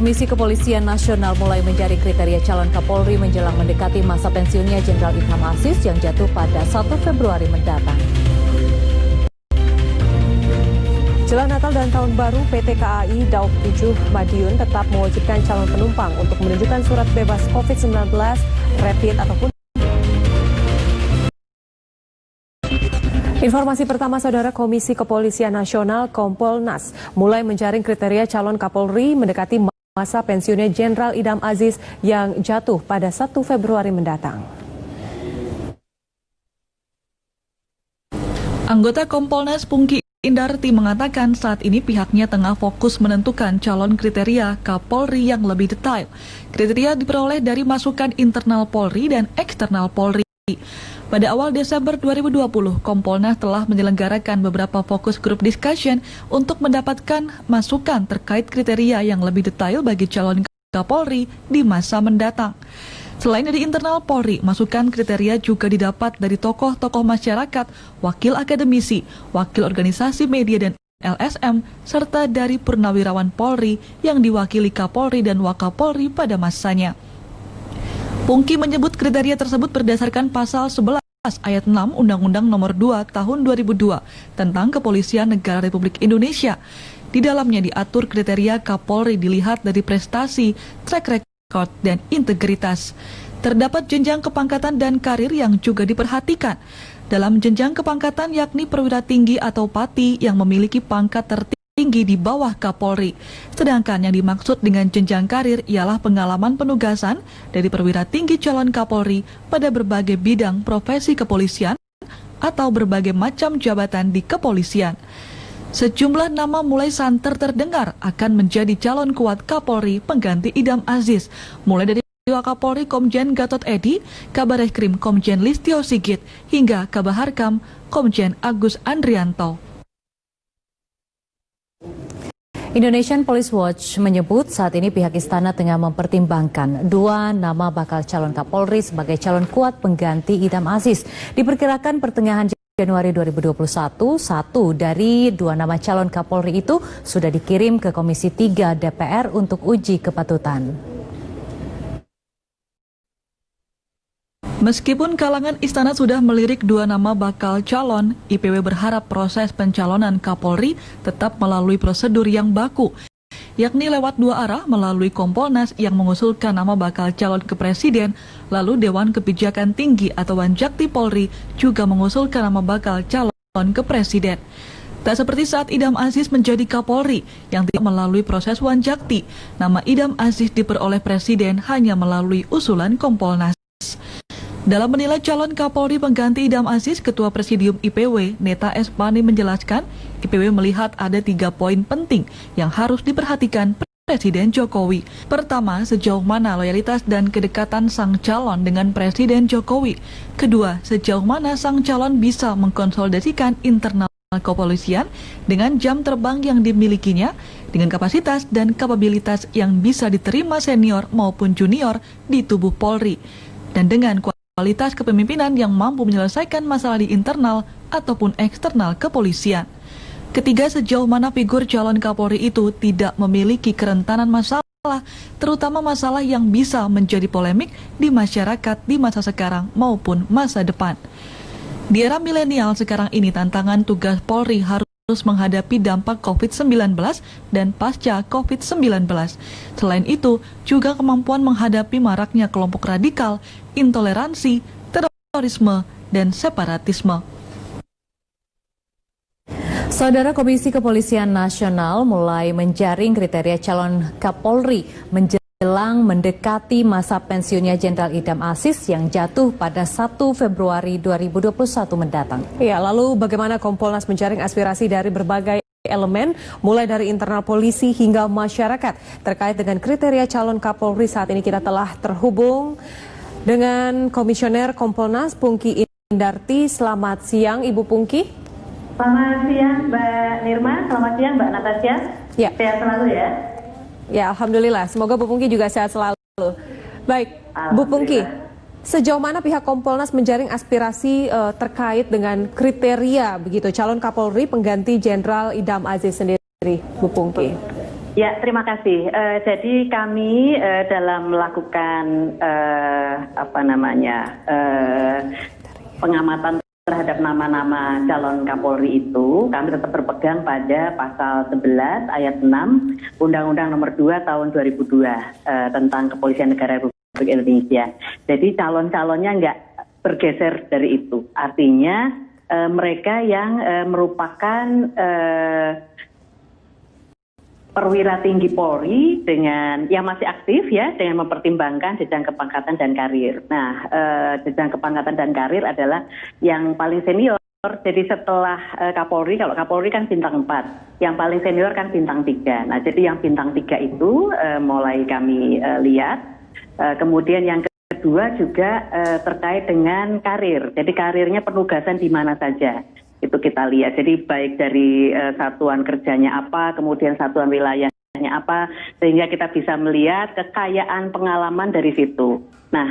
Komisi Kepolisian Nasional mulai menjaring kriteria calon Kapolri menjelang mendekati masa pensiunnya Jenderal Idham Aziz yang jatuh pada 1 Februari mendatang. Jelang Natal dan Tahun Baru, PT KAI Daob 7 Madiun tetap mewajibkan calon penumpang untuk menunjukkan surat bebas COVID-19, rapid ataupun. Informasi pertama, Saudara, Komisi Kepolisian Nasional Kompolnas mulai menjaring kriteria calon Kapolri mendekati masa pensiunnya Jenderal Idham Aziz yang jatuh pada 1 Februari mendatang. Anggota Kompolnas Pungki Indarti mengatakan saat ini pihaknya tengah fokus menentukan calon kriteria Kapolri yang lebih detail. Kriteria diperoleh dari masukan internal Polri dan eksternal Polri. Pada awal Desember 2020, Kompolnas telah menyelenggarakan beberapa fokus group discussion untuk mendapatkan masukan terkait kriteria yang lebih detail bagi calon Kapolri di masa mendatang. Selain dari internal Polri, masukan kriteria juga didapat dari tokoh-tokoh masyarakat, wakil akademisi, wakil organisasi media dan LSM, serta dari purnawirawan Polri yang diwakili Kapolri dan Wakapolri pada masanya. Pungki menyebut kriteria tersebut berdasarkan pasal 11 ayat 6 Undang-Undang Nomor 2 Tahun 2002 tentang Kepolisian Negara Republik Indonesia. Di dalamnya diatur kriteria Kapolri dilihat dari prestasi, track record, dan integritas. Terdapat jenjang kepangkatan dan karir yang juga diperhatikan. Dalam jenjang kepangkatan yakni perwira tinggi atau pati yang memiliki pangkat tertinggi di bawah Kapolri. Sedangkan yang dimaksud dengan jenjang karir ialah pengalaman penugasan dari perwira tinggi calon Kapolri pada berbagai bidang profesi kepolisian atau berbagai macam jabatan di kepolisian. Sejumlah nama mulai santer terdengar akan menjadi calon kuat Kapolri pengganti Idham Aziz, mulai dari Wakapolri Komjen Gatot Edi, Kabareskrim Komjen Listio Sigit, hingga Kabaharkam Komjen Agus Andrianto. Indonesian Police Watch menyebut saat ini pihak istana tengah mempertimbangkan dua nama bakal calon Kapolri sebagai calon kuat pengganti Idham Aziz. Diperkirakan pertengahan Januari 2021, satu dari dua nama calon Kapolri itu sudah dikirim ke Komisi 3 DPR untuk uji kepatutan. Meskipun kalangan istana sudah melirik dua nama bakal calon, IPW berharap proses pencalonan Kapolri tetap melalui prosedur yang baku, yakni lewat dua arah melalui Kompolnas yang mengusulkan nama bakal calon ke Presiden, lalu Dewan Kebijakan Tinggi atau Wanjakti Polri juga mengusulkan nama bakal calon ke Presiden. Tak seperti saat Idham Aziz menjadi Kapolri yang tidak melalui proses Wanjakti, nama Idham Aziz diperoleh Presiden hanya melalui usulan Kompolnas. Dalam menilai calon Kapolri pengganti Idham Aziz, Ketua Presidium IPW, Neta Espani menjelaskan, IPW melihat ada 3 poin penting yang harus diperhatikan Presiden Jokowi. Pertama, sejauh mana loyalitas dan kedekatan sang calon dengan Presiden Jokowi. Kedua, sejauh mana sang calon bisa mengkonsolidasikan internal kepolisian dengan jam terbang yang dimilikinya, dengan kapasitas dan kapabilitas yang bisa diterima senior maupun junior di tubuh Polri, dan dengan kualitas kepemimpinan yang mampu menyelesaikan masalah di internal ataupun eksternal kepolisian. Ketiga, sejauh mana figur calon Kapolri itu tidak memiliki kerentanan masalah, terutama masalah yang bisa menjadi polemik di masyarakat di masa sekarang maupun masa depan. Di era milenial sekarang ini, tantangan tugas Polri harus menghadapi dampak COVID-19 dan pasca COVID-19. Selain itu, juga kemampuan menghadapi maraknya kelompok radikal, intoleransi, terorisme, dan separatisme. Saudara, Komisi Kepolisian Nasional mulai menjaring kriteria calon Kapolri menjelang mendekati masa pensiunnya Jenderal Idham Aziz yang jatuh pada 1 Februari 2021 mendatang. Ya, lalu bagaimana Kompolnas menjaring aspirasi dari berbagai elemen, mulai dari internal polisi hingga masyarakat terkait dengan kriteria calon Kapolri? Saat ini kita telah terhubung dengan Komisioner Kompolnas Pungki Indarti. Selamat siang, Ibu Pungki. Selamat siang, Mbak Nirma. Selamat siang, Mbak Natasya. Ya. Sehat selalu ya. Ya, Alhamdulillah. Semoga Bu Pungki juga sehat selalu. Baik, Bu Pungki, sejauh mana pihak Kompolnas menjaring aspirasi terkait dengan kriteria begitu calon Kapolri pengganti Jenderal Idham Aziz sendiri, Bu Pungki? Ya, terima kasih. Jadi kami dalam melakukan pengamatan terhadap nama-nama calon Kapolri itu, kami tetap berpegang pada pasal 11 ayat 6 Undang-Undang Nomor 2 Tahun 2002 tentang Kepolisian Negara Republik Indonesia. Jadi calon-calonnya nggak bergeser dari itu. Artinya mereka yang merupakan perwira tinggi Polri dengan yang masih aktif ya, dengan mempertimbangkan jenjang kepangkatan dan karir. Nah, jenjang kepangkatan dan karir adalah yang paling senior. Jadi setelah Kapolri, kalau Kapolri kan bintang 4, yang paling senior kan bintang 3. Nah, jadi yang bintang 3 itu mulai kami lihat. Kemudian yang kedua juga terkait dengan karir. Jadi karirnya penugasan di mana saja. Itu kita lihat. Jadi baik dari satuan kerjanya apa, kemudian satuan wilayahnya apa, sehingga kita bisa melihat kekayaan pengalaman dari situ. Nah,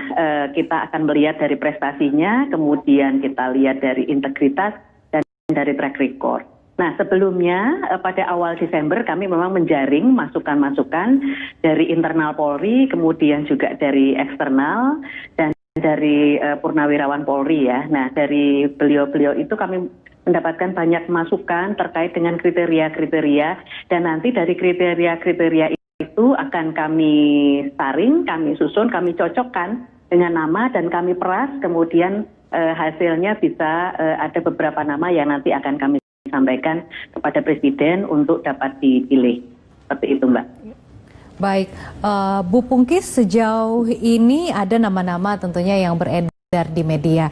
kita akan melihat dari prestasinya, kemudian kita lihat dari integritas dan dari track record. Nah, sebelumnya pada awal Desember kami memang menjaring masukan-masukan dari internal Polri, kemudian juga dari eksternal dan dari purnawirawan Polri ya. Nah, dari beliau-beliau itu kami mendapatkan banyak masukan terkait dengan kriteria-kriteria, dan nanti dari kriteria-kriteria itu akan kami saring, kami susun, kami cocokkan dengan nama dan kami peras, kemudian hasilnya bisa ada beberapa nama yang nanti akan kami sampaikan kepada Presiden untuk dapat dipilih. Seperti itu, Mbak. Baik, Bu Pungki, sejauh ini ada nama-nama tentunya yang beredar di media,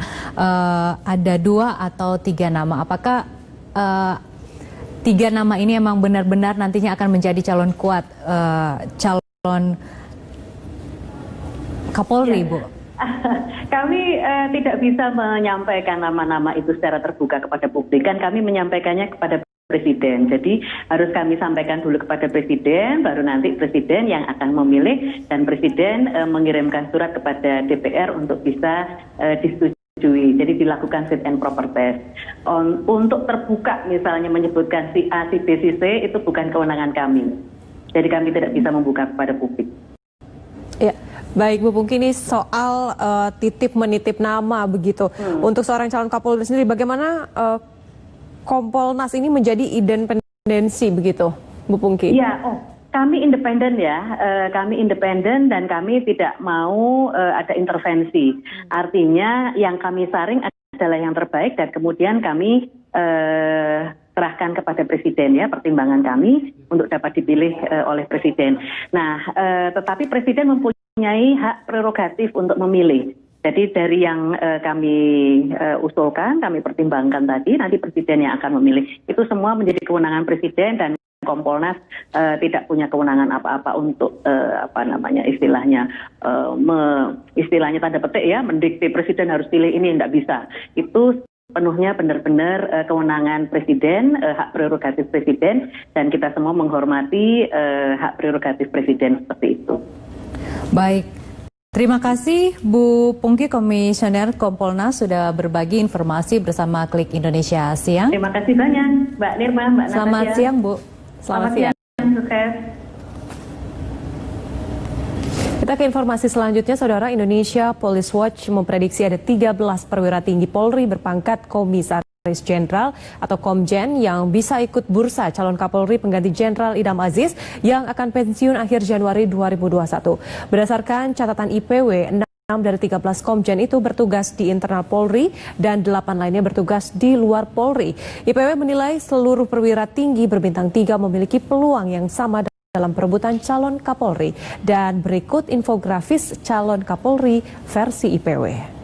ada 2 atau 3 nama. Apakah 3 nama ini emang benar-benar nantinya akan menjadi calon kuat, calon Kapolri, Bu? Kami tidak bisa menyampaikan nama-nama itu secara terbuka kepada publik. Kan kami menyampaikannya kepada Presiden. Jadi harus kami sampaikan dulu kepada Presiden, baru nanti Presiden yang akan memilih, dan Presiden mengirimkan surat kepada DPR untuk bisa disetujui. Jadi dilakukan fit and proper test. Untuk terbuka misalnya menyebutkan si A, si B, si C, itu bukan kewenangan kami. Jadi kami tidak bisa membuka kepada publik. Ya, baik Bu Pungki, ini soal titip menitip nama begitu. Untuk seorang calon Kapolri sendiri, bagaimana Kompolnas ini menjadi independensi begitu, Bu Pungki? Iya, kami independen ya, kami independen dan kami tidak mau ada intervensi. Artinya yang kami saring adalah yang terbaik dan kemudian kami serahkan kepada Presiden ya, pertimbangan kami untuk dapat dipilih oleh Presiden. Nah, tetapi Presiden mempunyai hak prerogatif untuk memilih. Jadi dari yang kami usulkan, kami pertimbangkan tadi, nanti Presiden yang akan memilih. Itu semua menjadi kewenangan Presiden dan Kompolnas tidak punya kewenangan apa-apa untuk istilahnya istilahnya tanda petik ya, mendikte Presiden harus pilih ini, tidak bisa. Itu penuhnya benar-benar kewenangan Presiden, hak prerogatif Presiden, dan kita semua menghormati hak prerogatif Presiden seperti itu. Baik. Terima kasih Bu Pungki, Komisioner Kompolnas, sudah berbagi informasi bersama Klik Indonesia Siang. Terima kasih banyak Mbak Nirma, Mbak Natasha. Selamat siang, Bu. Selamat siang. Sukses. Kita ke informasi selanjutnya, Saudara. Indonesia Police Watch memprediksi ada 13 perwira tinggi Polri berpangkat Komisaris Jenderal atau Komjen yang bisa ikut bursa calon Kapolri pengganti Jenderal Idam Aziz yang akan pensiun akhir Januari 2021. Berdasarkan catatan IPW, 6 dari 13 Komjen itu bertugas di internal Polri dan 8 lainnya bertugas di luar Polri. IPW menilai seluruh perwira tinggi berbintang 3 memiliki peluang yang sama dalam perebutan calon Kapolri. Dan berikut infografis calon Kapolri versi IPW.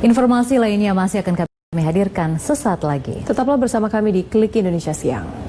Informasi lainnya masih akan kami hadirkan sesaat lagi. Tetaplah bersama kami di Klik Indonesia Siang.